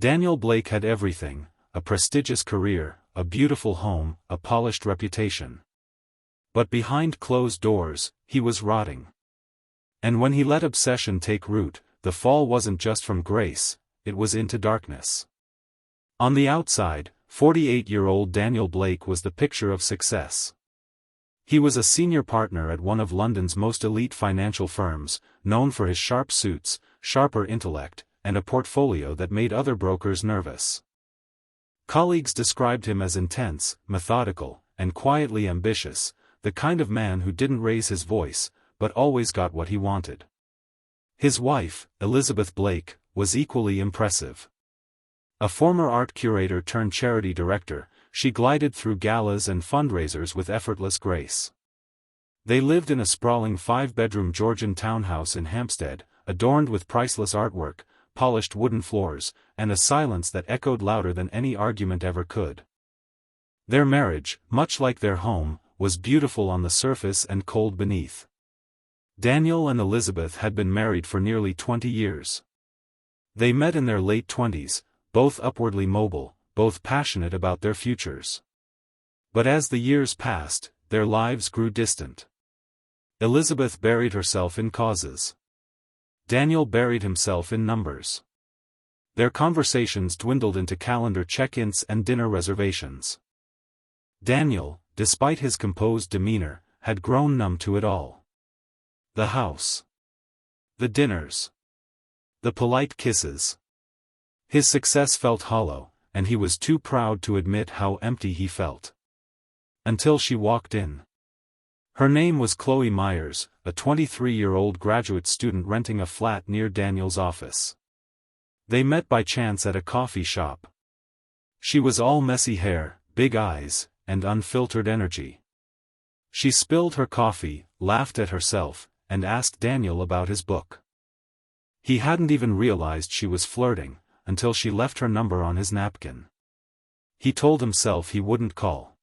Daniel Blake had everything: a prestigious career, a beautiful home, a polished reputation. But behind closed doors, he was rotting. And when he let obsession take root, the fall wasn't just from grace, it was into darkness. On the outside, 48-year-old Daniel Blake was the picture of success. He was a senior partner at one of London's most elite financial firms, known for his sharp suits, sharper intellect, and a portfolio that made other brokers nervous. Colleagues described him as intense, methodical, and quietly ambitious, the kind of man who didn't raise his voice, but always got what he wanted. His wife, Elizabeth Blake, was equally impressive. A former art curator turned charity director, she glided through galas and fundraisers with effortless grace. They lived in a sprawling 5-bedroom Georgian townhouse in Hampstead, adorned with priceless artwork, polished wooden floors, and a silence that echoed louder than any argument ever could. Their marriage, much like their home, was beautiful on the surface and cold beneath. Daniel and Elizabeth had been married for nearly 20 years. They met in their late 20s, both upwardly mobile, both passionate about their futures. But as the years passed, their lives grew distant. Elizabeth buried herself in causes. Daniel buried himself in numbers. Their conversations dwindled into calendar check-ins and dinner reservations. Daniel, despite his composed demeanor, had grown numb to it all. The house. The dinners. The polite kisses. His success felt hollow, and he was too proud to admit how empty he felt. Until she walked in. Her name was Chloe Myers, a 23-year-old graduate student renting a flat near Daniel's office. They met by chance at a coffee shop. She was all messy hair, big eyes, and unfiltered energy. She spilled her coffee, laughed at herself, and asked Daniel about his book. He hadn't even realized she was flirting, until she left her number on his napkin. He told himself he wouldn't call.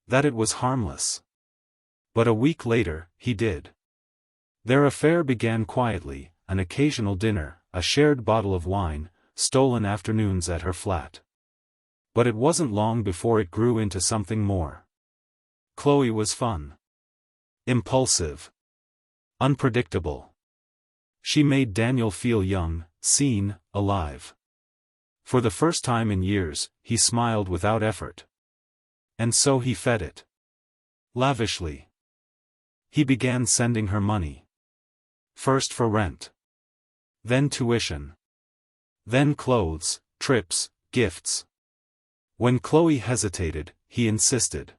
That it was harmless. But a week later, he did. Their affair began quietly, an occasional dinner, a shared bottle of wine, stolen afternoons at her flat. But it wasn't long before it grew into something more. Chloe was fun. Impulsive. Unpredictable. She made Daniel feel young, seen, alive. For the first time in years, he smiled without effort. And so he fed it. Lavishly. He began sending her money. First for rent. Then tuition. Then clothes, trips, gifts. When Chloe hesitated, he insisted.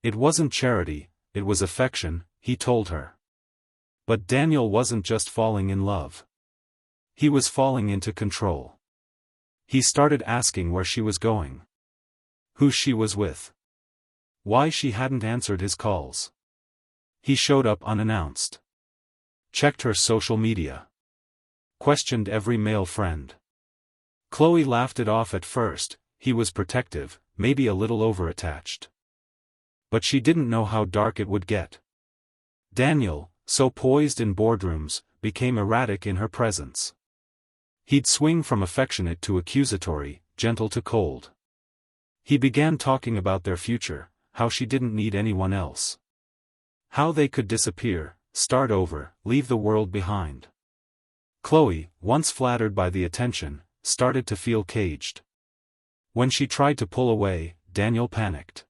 It wasn't charity, it was affection, he told her. But Daniel wasn't just falling in love. He was falling into control. He started asking where she was going. Who she was with. Why she hadn't answered his calls. He showed up unannounced. Checked her social media. Questioned every male friend. Chloe laughed it off at first, he was protective, maybe a little overattached. But she didn't know how dark it would get. Daniel, so poised in boardrooms, became erratic in her presence. He'd swing from affectionate to accusatory, gentle to cold. He began talking about their future, how she didn't need anyone else. How they could disappear, start over, leave the world behind. Chloe, once flattered by the attention, started to feel caged. When she tried to pull away, Daniel panicked.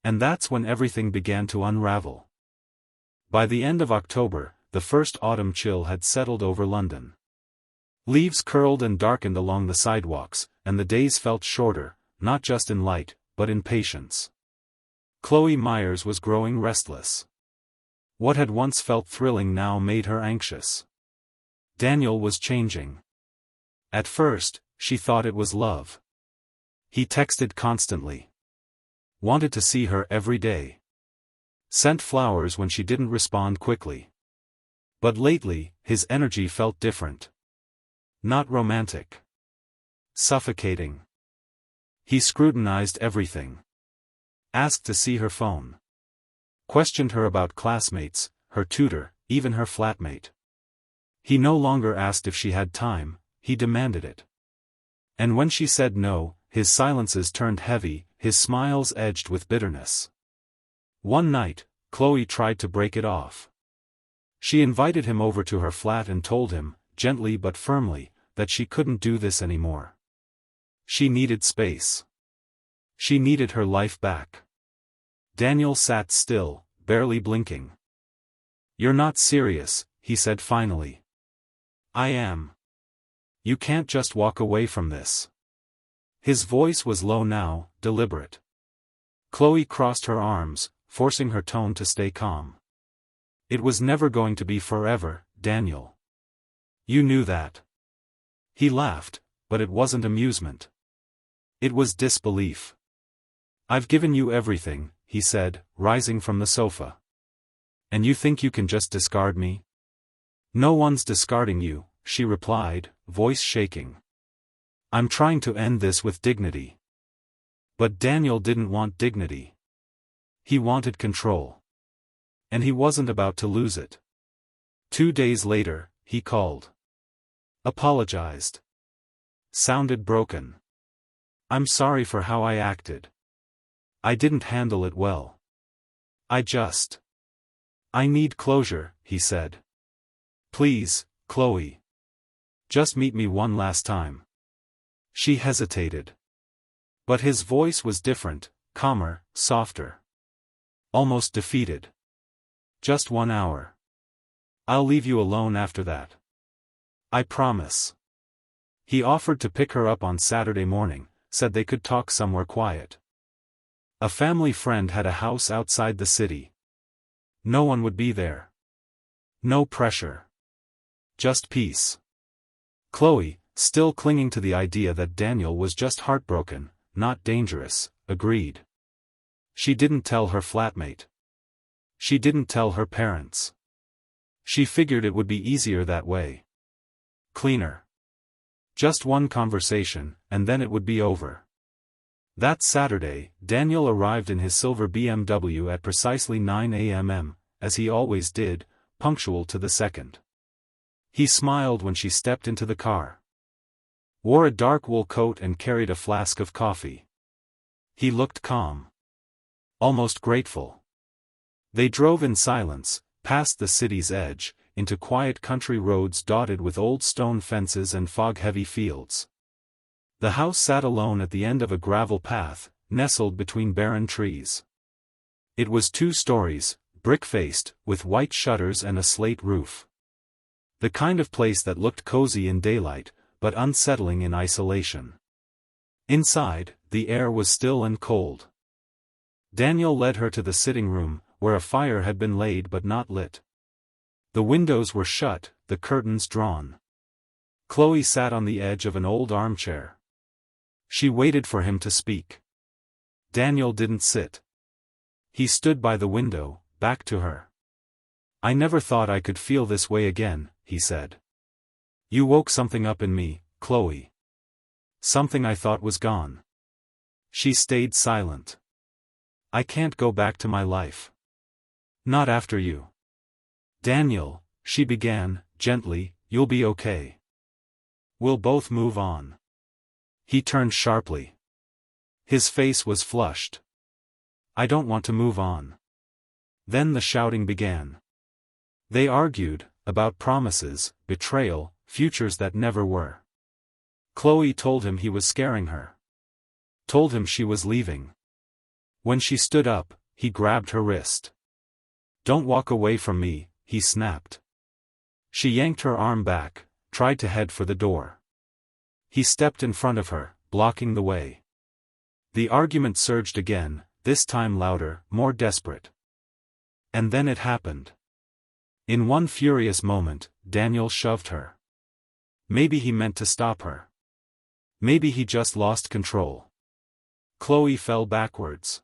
And that's when everything began to unravel. By the end of October, the first autumn chill had settled over London. Leaves curled and darkened along the sidewalks, and the days felt shorter, not just in light, but in patience. Chloe Myers was growing restless. What had once felt thrilling now made her anxious. Daniel was changing. At first, she thought it was love. He texted constantly. Wanted to see her every day. Sent flowers when she didn't respond quickly. But lately, his energy felt different. Not romantic. Suffocating. He scrutinized everything. Asked to see her phone. Questioned her about classmates, her tutor, even her flatmate. He no longer asked if she had time, he demanded it. And when she said no, his silences turned heavy, his smiles edged with bitterness. One night, Chloe tried to break it off. She invited him over to her flat and told him, gently but firmly, that she couldn't do this anymore. She needed space. She needed her life back. Daniel sat still, barely blinking. "You're not serious," he said finally. "I am. You can't just walk away from this." His voice was low now, deliberate. Chloe crossed her arms, forcing her tone to stay calm. "It was never going to be forever, Daniel. You knew that." He laughed, but it wasn't amusement. It was disbelief. "I've given you everything," he said, rising from the sofa. "And you think you can just discard me?" "No one's discarding you," she replied, voice shaking. "I'm trying to end this with dignity." But Daniel didn't want dignity. He wanted control. And he wasn't about to lose it. 2 days later, he called. Apologized. Sounded broken. "I'm sorry for how I acted. I didn't handle it well. I need closure," he said. "Please, Chloe. Just meet me one last time." She hesitated. But his voice was different, calmer, softer. Almost defeated. "Just 1 hour. I'll leave you alone after that. I promise." He offered to pick her up on Saturday morning, said they could talk somewhere quiet. A family friend had a house outside the city. No one would be there. No pressure. Just peace. Chloe, still clinging to the idea that Daniel was just heartbroken, not dangerous, agreed. She didn't tell her flatmate. She didn't tell her parents. She figured it would be easier that way. Cleaner. Just one conversation, and then it would be over. That Saturday, Daniel arrived in his silver BMW at precisely 9 a.m., as he always did, punctual to the second. He smiled when she stepped into the car. Wore a dark wool coat and carried a flask of coffee. He looked calm. Almost grateful. They drove in silence, past the city's edge, into quiet country roads dotted with old stone fences and fog-heavy fields. The house sat alone at the end of a gravel path, nestled between barren trees. It was 2 stories, brick-faced, with white shutters and a slate roof. The kind of place that looked cozy in daylight, but unsettling in isolation. Inside, the air was still and cold. Daniel led her to the sitting room, where a fire had been laid but not lit. The windows were shut, the curtains drawn. Chloe sat on the edge of an old armchair. She waited for him to speak. Daniel didn't sit. He stood by the window, back to her. "I never thought I could feel this way again," he said. "You woke something up in me, Chloe. Something I thought was gone." She stayed silent. "I can't go back to my life. Not after you." "Daniel," she began, gently, "you'll be okay. We'll both move on." He turned sharply. His face was flushed. "I don't want to move on." Then the shouting began. They argued, about promises, betrayal, futures that never were. Chloe told him he was scaring her. Told him she was leaving. When she stood up, he grabbed her wrist. "Don't walk away from me," he snapped. She yanked her arm back, tried to head for the door. He stepped in front of her, blocking the way. The argument surged again, this time louder, more desperate. And then it happened. In one furious moment, Daniel shoved her. Maybe he meant to stop her. Maybe he just lost control. Chloe fell backwards.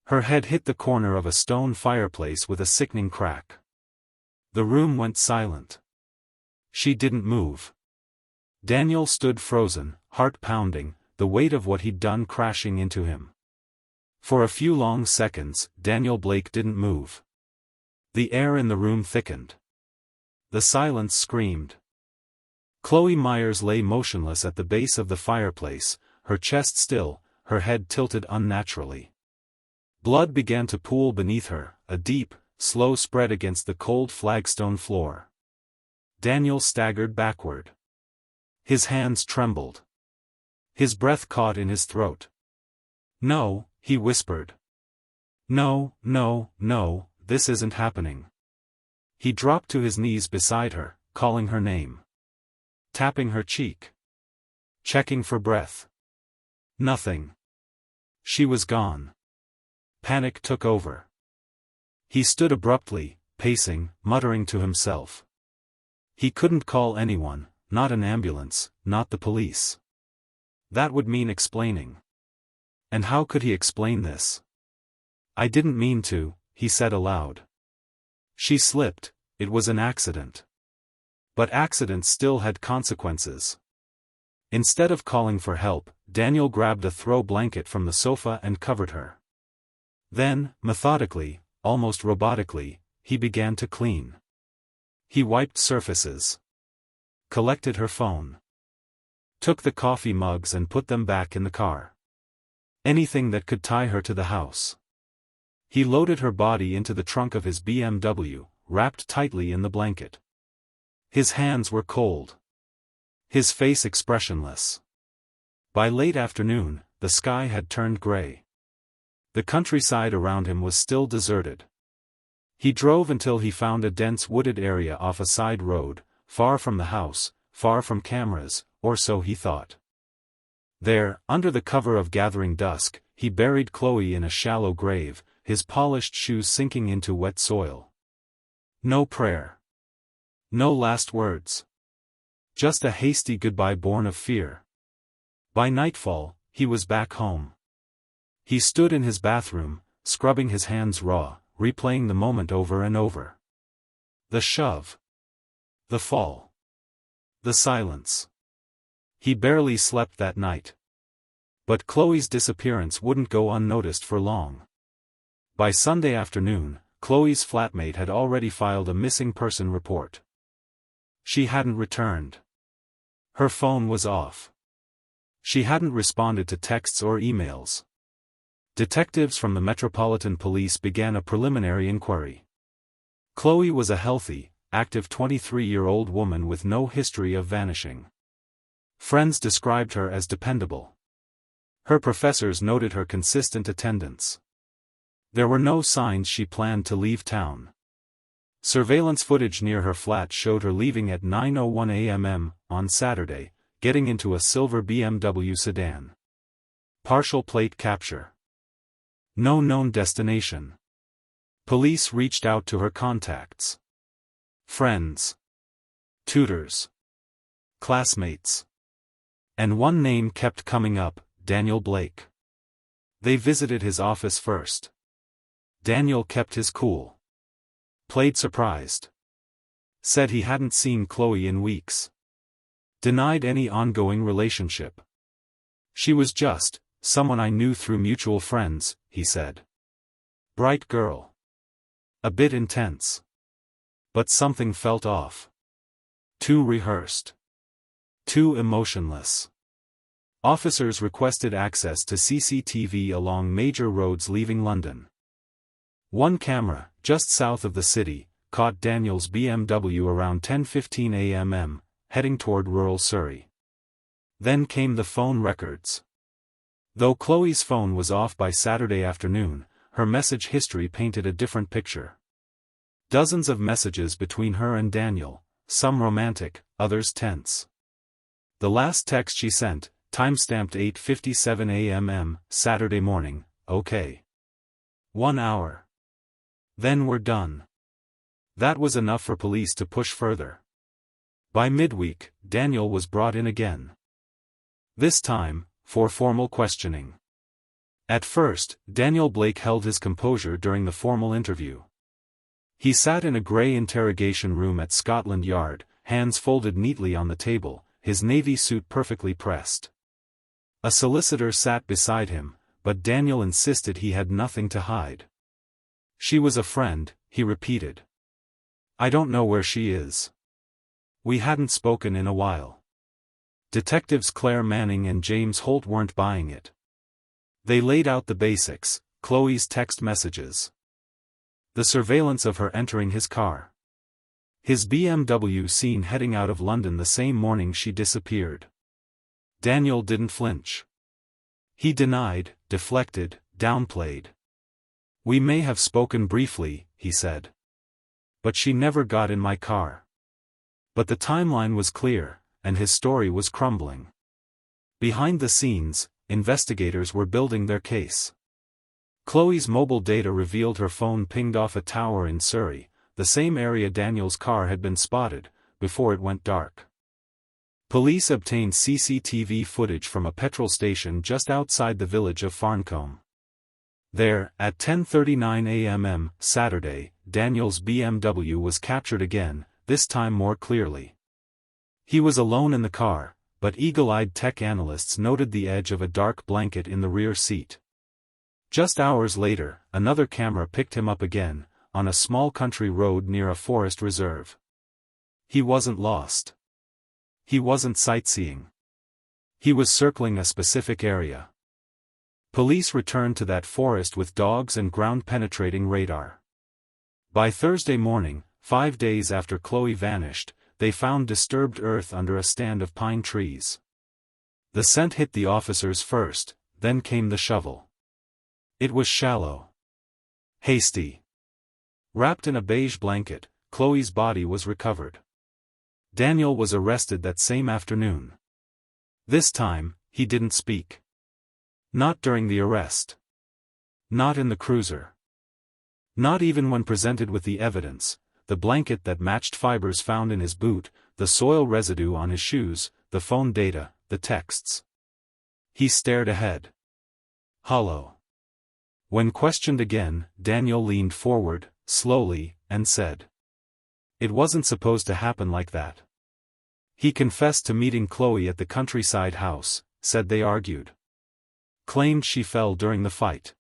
Her head hit the corner of a stone fireplace with a sickening crack. The room went silent. She didn't move. Daniel stood frozen, heart pounding, the weight of what he'd done crashing into him. For a few long seconds, Daniel Blake didn't move. The air in the room thickened. The silence screamed. Chloe Myers lay motionless at the base of the fireplace, her chest still, her head tilted unnaturally. Blood began to pool beneath her, a deep, slow spread against the cold flagstone floor. Daniel staggered backward. His hands trembled. His breath caught in his throat. "No," he whispered. "No, no, no, this isn't happening." He dropped to his knees beside her, calling her name. Tapping her cheek. Checking for breath. Nothing. She was gone. Panic took over. He stood abruptly, pacing, muttering to himself. He couldn't call anyone, not an ambulance, not the police. That would mean explaining. And how could he explain this? "I didn't mean to," he said aloud. She slipped, it was an accident. But accidents still had consequences. Instead of calling for help, Daniel grabbed a throw blanket from the sofa and covered her. Then, methodically, almost robotically, he began to clean. He wiped surfaces. Collected her phone. Took the coffee mugs and put them back in the car. Anything that could tie her to the house. He loaded her body into the trunk of his BMW, wrapped tightly in the blanket. His hands were cold. His face expressionless. By late afternoon, the sky had turned gray. The countryside around him was still deserted. He drove until he found a dense wooded area off a side road, far from the house, far from cameras, or so he thought. There, under the cover of gathering dusk, he buried Chloe in a shallow grave, his polished shoes sinking into wet soil. No prayer. No last words. Just a hasty goodbye born of fear. By nightfall, he was back home. He stood in his bathroom, scrubbing his hands raw, replaying the moment over and over. The shove. The fall. The silence. He barely slept that night. But Chloe's disappearance wouldn't go unnoticed for long. By Sunday afternoon, Chloe's flatmate had already filed a missing person report. She hadn't returned. Her phone was off. She hadn't responded to texts or emails. Detectives from the Metropolitan Police began a preliminary inquiry. Chloe was a healthy, active 23-year-old woman with no history of vanishing. Friends described her as dependable. Her professors noted her consistent attendance. There were no signs she planned to leave town. Surveillance footage near her flat showed her leaving at 9:01 a.m. on Saturday, getting into a silver BMW sedan. Partial plate capture. No known destination. Police reached out to her contacts. Friends. Tutors. Classmates. And one name kept coming up, Daniel Blake. They visited his office first. Daniel kept his cool. Played surprised. Said he hadn't seen Chloe in weeks. Denied any ongoing relationship. "She was just someone I knew through mutual friends," he said. Bright girl. A bit intense. But something felt off. Too rehearsed. Too emotionless. Officers requested access to CCTV along major roads leaving London. One camera, just south of the city, caught Daniel's BMW around 10:15 a.m., heading toward rural Surrey. Then came the phone records. Though Chloe's phone was off by Saturday afternoon, her message history painted a different picture. Dozens of messages between her and Daniel, some romantic, others tense. The last text she sent, timestamped 8:57 a.m., Saturday morning, "Okay. 1 hour. Then we're done." That was enough for police to push further. By midweek, Daniel was brought in again. This time, for formal questioning. At first, Daniel Blake held his composure during the formal interview. He sat in a grey interrogation room at Scotland Yard, hands folded neatly on the table, his navy suit perfectly pressed. A solicitor sat beside him, but Daniel insisted he had nothing to hide. "She was a friend," he repeated. "I don't know where she is. We hadn't spoken in a while." Detectives Claire Manning and James Holt weren't buying it. They laid out the basics: Chloe's text messages, the surveillance of her entering his car, his BMW seen heading out of London the same morning she disappeared. Daniel didn't flinch. He denied, deflected, downplayed. "We may have spoken briefly," he said. "But she never got in my car." But the timeline was clear, and his story was crumbling. Behind the scenes, investigators were building their case. Chloe's mobile data revealed her phone pinged off a tower in Surrey, the same area Daniel's car had been spotted, before it went dark. Police obtained CCTV footage from a petrol station just outside the village of Farncombe. There, at 10:39 a.m. Saturday, Daniel's BMW was captured again, this time more clearly. He was alone in the car, but eagle-eyed tech analysts noted the edge of a dark blanket in the rear seat. Just hours later, another camera picked him up again, on a small country road near a forest reserve. He wasn't lost. He wasn't sightseeing. He was circling a specific area. Police returned to that forest with dogs and ground-penetrating radar. By Thursday morning, 5 days after Chloe vanished, they found disturbed earth under a stand of pine trees. The scent hit the officers first, then came the shovel. It was shallow. Hasty. Wrapped in a beige blanket, Chloe's body was recovered. Daniel was arrested that same afternoon. This time, he didn't speak. Not during the arrest. Not in the cruiser. Not even when presented with the evidence: the blanket that matched fibers found in his boot, the soil residue on his shoes, the phone data, the texts. He stared ahead. Hollow. When questioned again, Daniel leaned forward, slowly, and said, "It wasn't supposed to happen like that." He confessed to meeting Chloe at the countryside house, said they argued. Claimed she fell during the fight.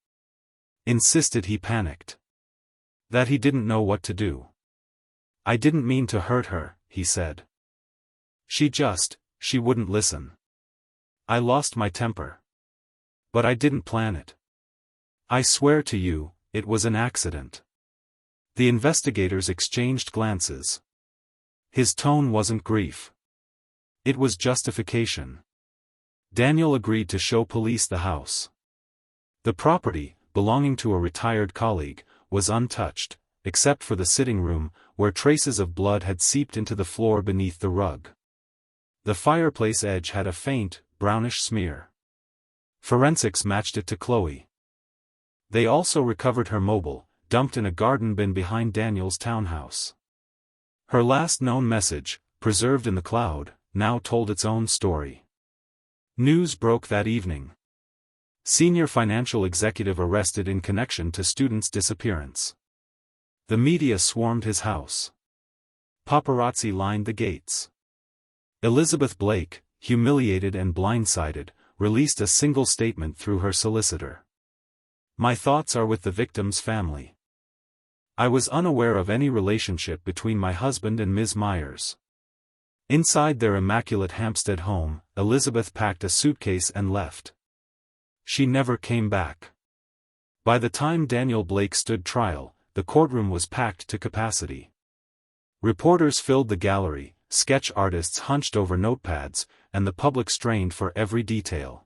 Insisted he panicked. That he didn't know what to do. "I didn't mean to hurt her," he said. She wouldn't listen. "I lost my temper. But I didn't plan it. I swear to you, it was an accident." The investigators exchanged glances. His tone wasn't grief. It was justification. Daniel agreed to show police the house. The property, belonging to a retired colleague, was untouched, except for the sitting room, where traces of blood had seeped into the floor beneath the rug. The fireplace edge had a faint, brownish smear. Forensics matched it to Chloe. They also recovered her mobile, dumped in a garden bin behind Daniel's townhouse. Her last known message, preserved in the cloud, now told its own story. News broke that evening. Senior financial executive arrested in connection to student's disappearance. The media swarmed his house. Paparazzi lined the gates. Elizabeth Blake, humiliated and blindsided, released a single statement through her solicitor. "My thoughts are with the victim's family. I was unaware of any relationship between my husband and Ms. Myers." Inside their immaculate Hampstead home, Elizabeth packed a suitcase and left. She never came back. By the time Daniel Blake stood trial, the courtroom was packed to capacity. Reporters filled the gallery, sketch artists hunched over notepads, and the public strained for every detail.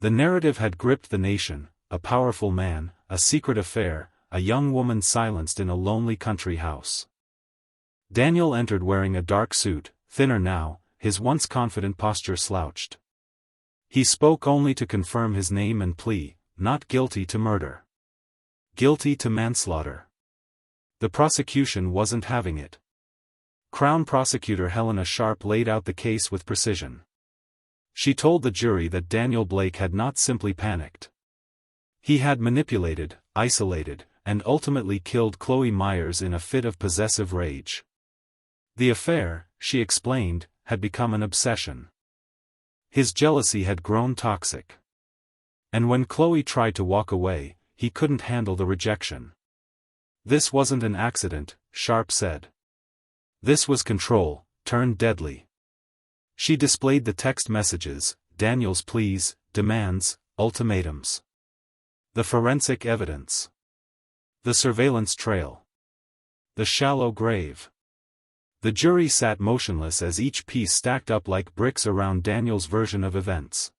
The narrative had gripped the nation: a powerful man, a secret affair, a young woman silenced in a lonely country house. Daniel entered wearing a dark suit, thinner now, his once confident posture slouched. He spoke only to confirm his name and plea: not guilty to murder. Guilty to manslaughter. The prosecution wasn't having it. Crown Prosecutor Helena Sharp laid out the case with precision. She told the jury that Daniel Blake had not simply panicked. He had manipulated, isolated, and ultimately killed Chloe Myers in a fit of possessive rage. The affair, she explained, had become an obsession. His jealousy had grown toxic. And when Chloe tried to walk away, he couldn't handle the rejection. "This wasn't an accident," Sharp said. "This was control, turned deadly." She displayed the text messages, Daniel's pleas, demands, ultimatums. The forensic evidence. The surveillance trail. The shallow grave. The jury sat motionless as each piece stacked up like bricks around Daniel's version of events.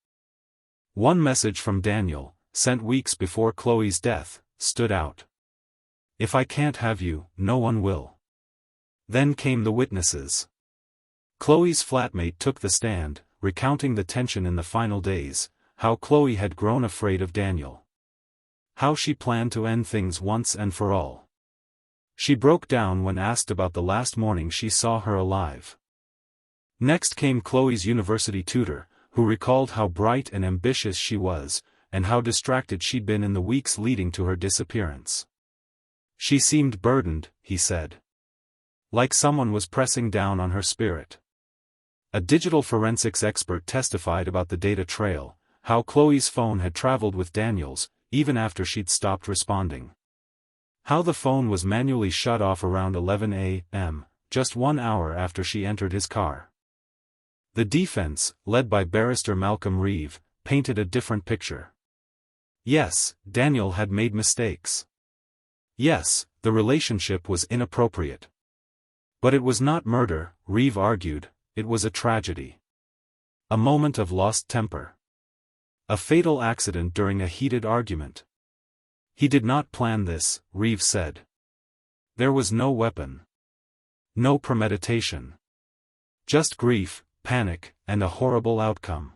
One message from Daniel, sent weeks before Chloe's death, stood out. "If I can't have you, no one will." Then came the witnesses. Chloe's flatmate took the stand, recounting the tension in the final days, how Chloe had grown afraid of Daniel. How she planned to end things once and for all. She broke down when asked about the last morning she saw her alive. Next came Chloe's university tutor, who recalled how bright and ambitious she was, and how distracted she'd been in the weeks leading to her disappearance. She seemed burdened, he said. Like someone was pressing down on her spirit. A digital forensics expert testified about the data trail, how Chloe's phone had traveled with Daniel's, even after she'd stopped responding. How the phone was manually shut off around 11 a.m., just 1 hour after she entered his car. The defense, led by barrister Malcolm Reeve, painted a different picture. Yes, Daniel had made mistakes. Yes, the relationship was inappropriate. But it was not murder, Reeve argued, it was a tragedy. A moment of lost temper. A fatal accident during a heated argument. He did not plan this, Reeve said. There was no weapon. No premeditation. Just grief, panic, and a horrible outcome.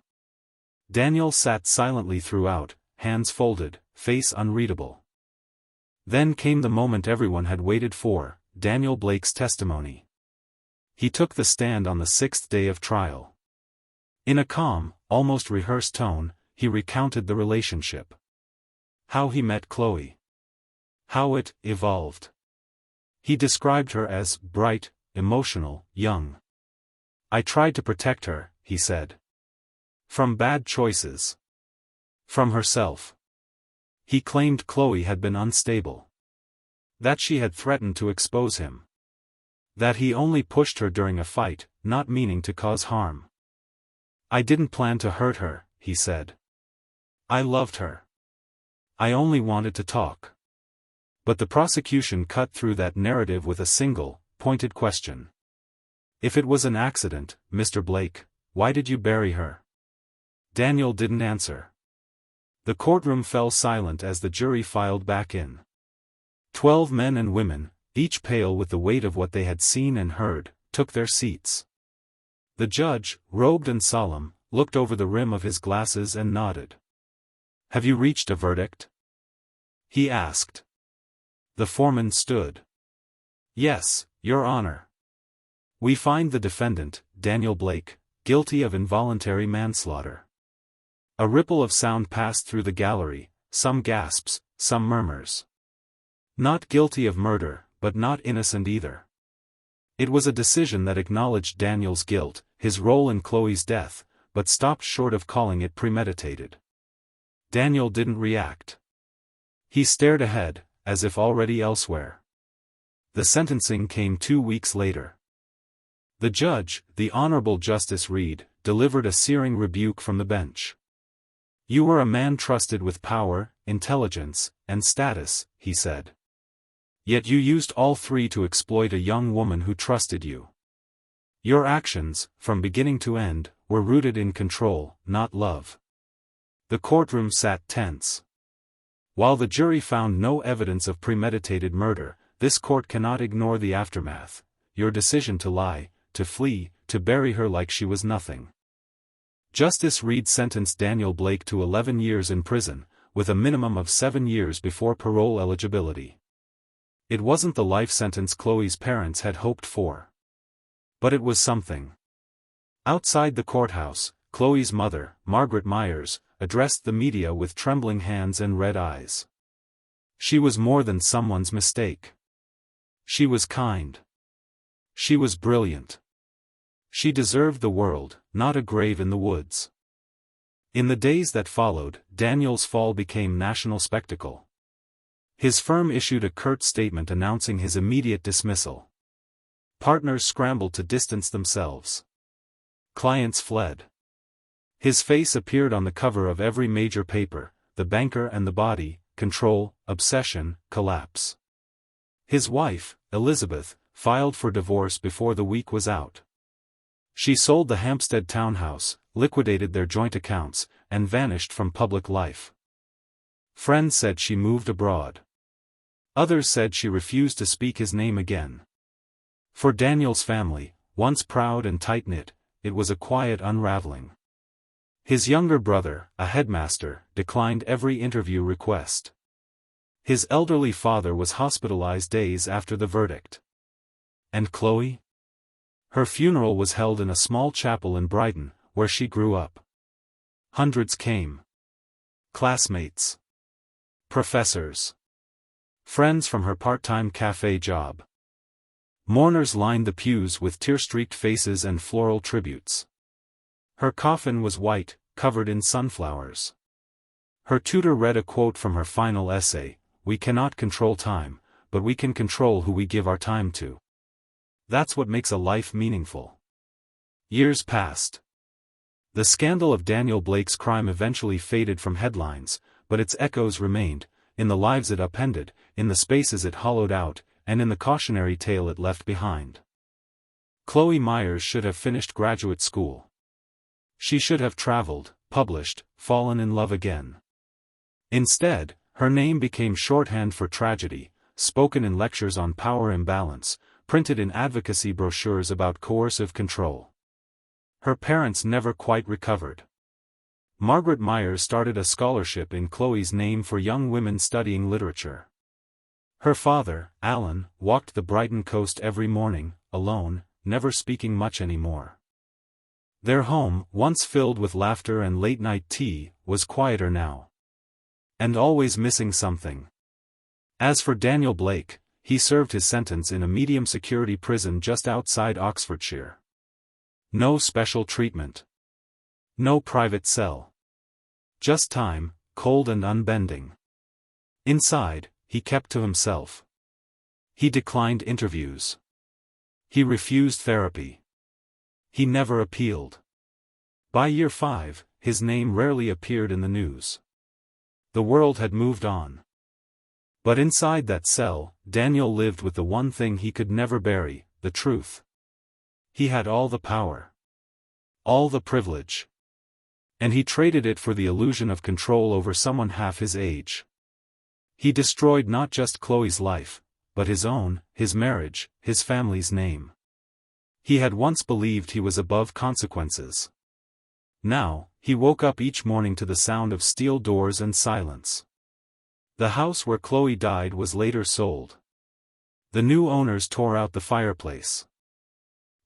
Daniel sat silently throughout, hands folded, face unreadable. Then came the moment everyone had waited for, Daniel Blake's testimony. He took the stand on the 6th day of trial. In a calm, almost rehearsed tone, he recounted the relationship. How he met Chloe. How it evolved. He described her as bright, emotional, young. I tried to protect her, he said. From bad choices. From herself. He claimed Chloe had been unstable. That she had threatened to expose him. That he only pushed her during a fight, not meaning to cause harm. I didn't plan to hurt her, he said. I loved her. I only wanted to talk. But the prosecution cut through that narrative with a single, pointed question. If it was an accident, Mr. Blake, why did you bury her? Daniel didn't answer. The courtroom fell silent as the jury filed back in. 12 men and women, each pale with the weight of what they had seen and heard, took their seats. The judge, robed and solemn, looked over the rim of his glasses and nodded. Have you reached a verdict? He asked. The foreman stood. Yes, Your Honor. We find the defendant, Daniel Blake, guilty of involuntary manslaughter. A ripple of sound passed through the gallery, some gasps, some murmurs. Not guilty of murder, but not innocent either. It was a decision that acknowledged Daniel's guilt, his role in Chloe's death, but stopped short of calling it premeditated. Daniel didn't react. He stared ahead, as if already elsewhere. The sentencing came 2 weeks later. The judge, the Honorable Justice Reed, delivered a searing rebuke from the bench. You were a man trusted with power, intelligence, and status, he said. Yet you used all three to exploit a young woman who trusted you. Your actions, from beginning to end, were rooted in control, not love. The courtroom sat tense. While the jury found no evidence of premeditated murder, this court cannot ignore the aftermath, your decision to lie, to flee, to bury her like she was nothing. Justice Reed sentenced Daniel Blake to 11 years in prison, with a minimum of 7 years before parole eligibility. It wasn't the life sentence Chloe's parents had hoped for. But it was something. Outside the courthouse, Chloe's mother, Margaret Myers, addressed the media with trembling hands and red eyes. She was more than someone's mistake. She was kind. She was brilliant. She deserved the world, not a grave in the woods. In the days that followed, Daniel's fall became national spectacle. His firm issued a curt statement announcing his immediate dismissal. Partners scrambled to distance themselves. Clients fled. His face appeared on the cover of every major paper: The Banker and the Body, Control, Obsession, Collapse. His wife, Elizabeth, filed for divorce before the week was out. She sold the Hampstead townhouse, liquidated their joint accounts, and vanished from public life. Friends said she moved abroad. Others said she refused to speak his name again. For Daniel's family, once proud and tight-knit, it was a quiet unraveling. His younger brother, a headmaster, declined every interview request. His elderly father was hospitalized days after the verdict. And Chloe? Her funeral was held in a small chapel in Brighton, where she grew up. Hundreds came. Classmates. Professors. Friends from her part-time cafe job. Mourners lined the pews with tear-streaked faces and floral tributes. Her coffin was white, covered in sunflowers. Her tutor read a quote from her final essay: "We cannot control time, but we can control who we give our time to. That's what makes a life meaningful." Years passed. The scandal of Daniel Blake's crime eventually faded from headlines, but its echoes remained, in the lives it upended, in the spaces it hollowed out, and in the cautionary tale it left behind. Chloe Myers should have finished graduate school. She should have traveled, published, fallen in love again. Instead, her name became shorthand for tragedy, spoken in lectures on power imbalance, printed in advocacy brochures about coercive control. Her parents never quite recovered. Margaret Myers started a scholarship in Chloe's name for young women studying literature. Her father, Alan, walked the Brighton coast every morning, alone, never speaking much anymore. Their home, once filled with laughter and late-night tea, was quieter now. And always missing something. As for Daniel Blake, he served his sentence in a medium-security prison just outside Oxfordshire. No special treatment. No private cell. Just time, cold and unbending. Inside, he kept to himself. He declined interviews. He refused therapy. He never appealed. By year 5, his name rarely appeared in the news. The world had moved on. But inside that cell, Daniel lived with the one thing he could never bury: the truth. He had all the power. All the privilege. And he traded it for the illusion of control over someone half his age. He destroyed not just Chloe's life, but his own, his marriage, his family's name. He had once believed he was above consequences. Now, he woke up each morning to the sound of steel doors and silence. The house where Chloe died was later sold. The new owners tore out the fireplace.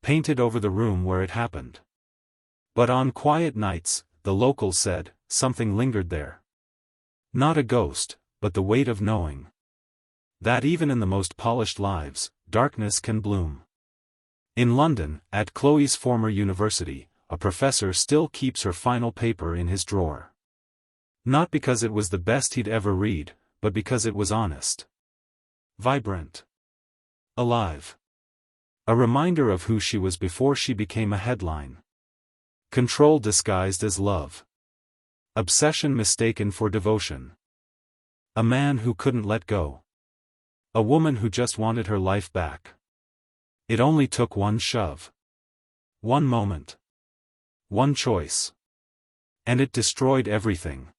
Painted over the room where it happened. But on quiet nights, the locals said, something lingered there. Not a ghost, but the weight of knowing. That even in the most polished lives, darkness can bloom. In London, at Chloe's former university, a professor still keeps her final paper in his drawer. Not because it was the best he'd ever read, but because it was honest. Vibrant. Alive. A reminder of who she was before she became a headline. Control disguised as love. Obsession mistaken for devotion. A man who couldn't let go. A woman who just wanted her life back. It only took one shove. One moment. One choice. And it destroyed everything.